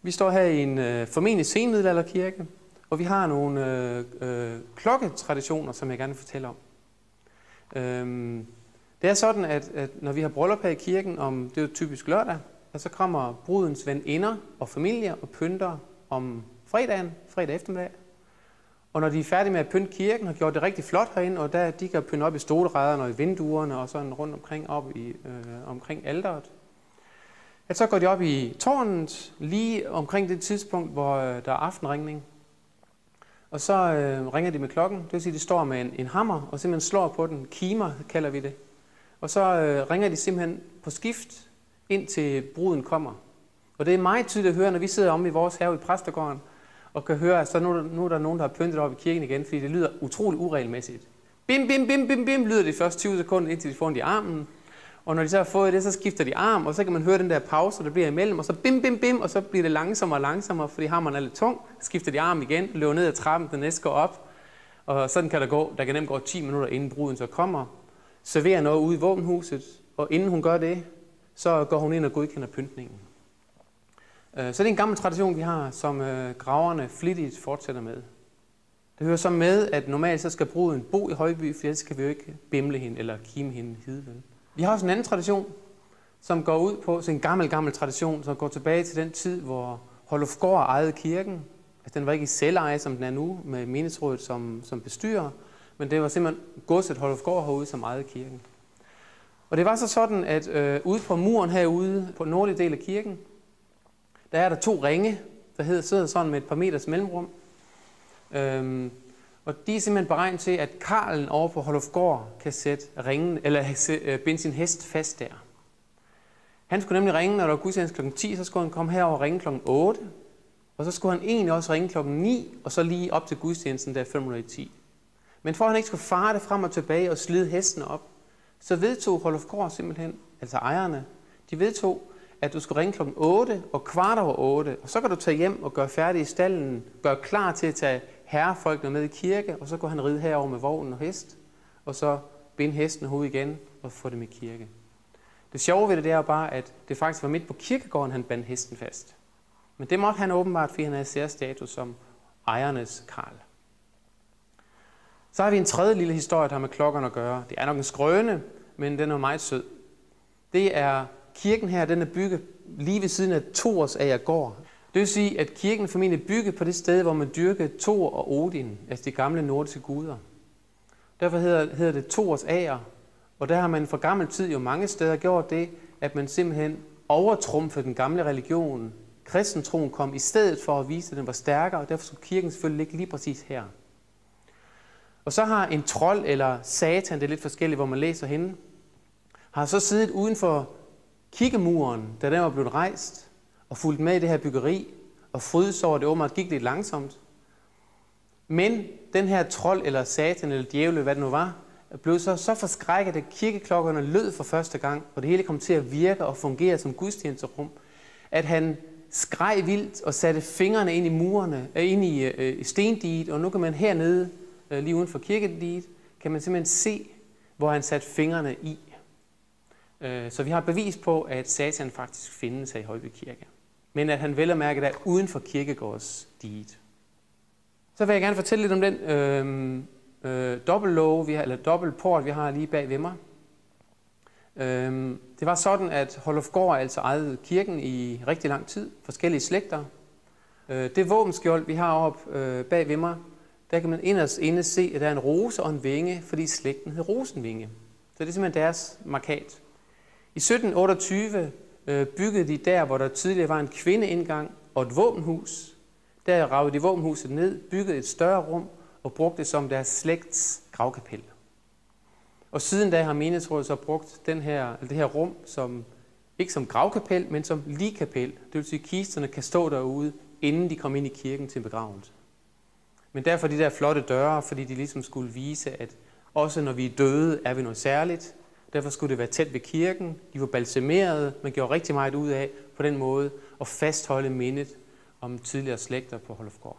Vi står her i en formentlig senmiddelalderkirke, og vi har nogle klokketraditioner, som jeg gerne vil fortælle om. Det er sådan, at når vi har bryllup her i kirken, det er jo typisk lørdag, så kommer brudens veninder og familie og pynter om fredag eftermiddag. Og når de er færdige med at pynte kirken, har gjort det rigtig flot herinde, og de kan pynte op i stolerædderne og i vinduerne og sådan rundt omkring omkring alteret. Så går de op i tårnet lige omkring det tidspunkt, hvor der er aftenringning. Og så ringer de med klokken, det vil sige, at de står med en hammer og simpelthen slår på den. Kimer kalder vi det. Og så ringer de simpelthen på skift, indtil bruden kommer. Og det er meget tydeligt at høre, når vi sidder om i vores have i præstegården, og kan høre, at så nu er der nogen, der har pyntet op i kirken igen, fordi det lyder utroligt uregelmæssigt. Bim, bim, bim, bim, bim, lyder det første 20 sekunder, indtil de får ondt i armen. Og når de så har fået det, så skifter de arm, og så kan man høre den der pause, der bliver imellem, og så bim, bim, bim, og så bliver det langsommere og langsommere, fordi hammeren er lidt tung. Så skifter de arm igen, løber ned ad trappen, den næste går op, og sådan kan der gå. Der kan nemt gå 10 minutter, inden bruden så kommer, serverer noget ude i våbenhuset, og inden hun gør det, så går hun ind og godkender pyntningen. Så det er en gammel tradition, vi har, som graverne flittigt fortsætter med. Det hører så med, at normalt så skal bruden bo i Højby, for ellers skal vi jo ikke bimle hende eller kime hende hidevel. Vi har også en anden tradition, som går ud på, så en gammel tradition, som går tilbage til den tid, hvor Hollufgård ejede kirken. Altså, den var ikke i selveje, som den er nu, med menighedsrådet som bestyrer, men det var simpelthen godset Hollufgård herude, som ejede kirken. Og det var så sådan, at ude på muren herude, på den nordlige del af kirken, der er der 2 ringe, der sidder sådan med et par meters mellemrum. Og de er simpelthen beregnet til, at karlen over på Hollufgård kan sætte ringen, eller binde sin hest fast der. Han skulle nemlig ringe, når der var gudstjeneste klokken 10, så skulle han komme herover og ringe klokken 8. Og så skulle han egentlig også ringe klokken 9, og så lige op til gudstjenesten der 5:10. Men for at han ikke skulle fare det frem og tilbage og slide hesten op, så vedtog Hollufgård simpelthen, altså ejerne, de vedtog, at du skulle ringe klokken 8 og 8:15, og så kan du tage hjem og gøre færdig i stallen, gøre klar til at tage herrefolkene med i kirke, og så går han ride herover med vognen og hest, og så binde hesten hovedet igen og få dem i kirke. Det sjove ved det er jo bare, at det faktisk var midt på kirkegården, han bandt hesten fast. Men det måtte han åbenbart, fordi han havde særstatus som ejernes karl. Så har vi en tredje lille historie, der har med klokkerne at gøre. Det er nok en skrøne, men den er meget sød. Det er kirken her, den er bygget lige ved siden af Thorsagergård. Det vil sige, at kirken er formentlig bygget på det sted, hvor man dyrkede Thor og Odin, altså de gamle nordiske guder. Derfor hedder det Thorsager, og der har man fra gammel tid jo mange steder gjort det, at man simpelthen overtrumfede den gamle religion. Kristentroen kom i stedet for at vise, at den var stærkere, og derfor skulle kirken selvfølgelig ligge lige præcis her. Og så har en trold eller satan, det er lidt forskelligt, hvor man læser henne, har så siddet uden for kirkemuren, da den var blevet rejst, og fulgt med i det her byggeri, og frydes over, det åbenbart gik lidt langsomt. Men den her trold eller satan eller djævel, hvad det nu var, blev så forskrækket, at kirkeklokkerne lød for første gang, og det hele kom til at virke og fungere som gudstjenesterum, at han skreg vildt og satte fingrene ind i murene, ind i stendiget, og nu kan man hernede, lige uden for kirkediget, kan man simpelthen se, hvor han satte fingrene i. Så vi har bevis på, at Satan faktisk findes her i Højby Kirke. Men at han vel at mærke der uden for kirkegårdsdiget. Så vil jeg gerne fortælle lidt om den dobbeltlåge, eller dobbeltport, vi har lige bag ved mig. Det var sådan, at Hollufgård altså ejede kirken i rigtig lang tid, forskellige slægter. Det våbenskjold, vi har oppe bag ved mig, der kan man inderst inde se, at der er en rose og en vinge, fordi slægten hed Rosenvinge. Så det er simpelthen deres markat. I 1728 byggede de der, hvor der tidligere var en kvindeindgang og et våbenhus. Der ravede de våbenhuset ned, byggede et større rum og brugte det som deres slægts gravkapel. Og siden da har menighedsrådet så brugt det her rum som, ikke som gravkapel, men som ligkapel. Det vil sige, at kisterne kan stå derude, inden de kom ind i kirken til begravelse. Men derfor de der flotte døre, fordi de ligesom skulle vise, at også når vi er døde, er vi noget særligt. Derfor skulle det være tæt ved kirken. De var balsameret. Man gjorde rigtig meget ud af på den måde at fastholde mindet om tidligere slægter på Hollufgård.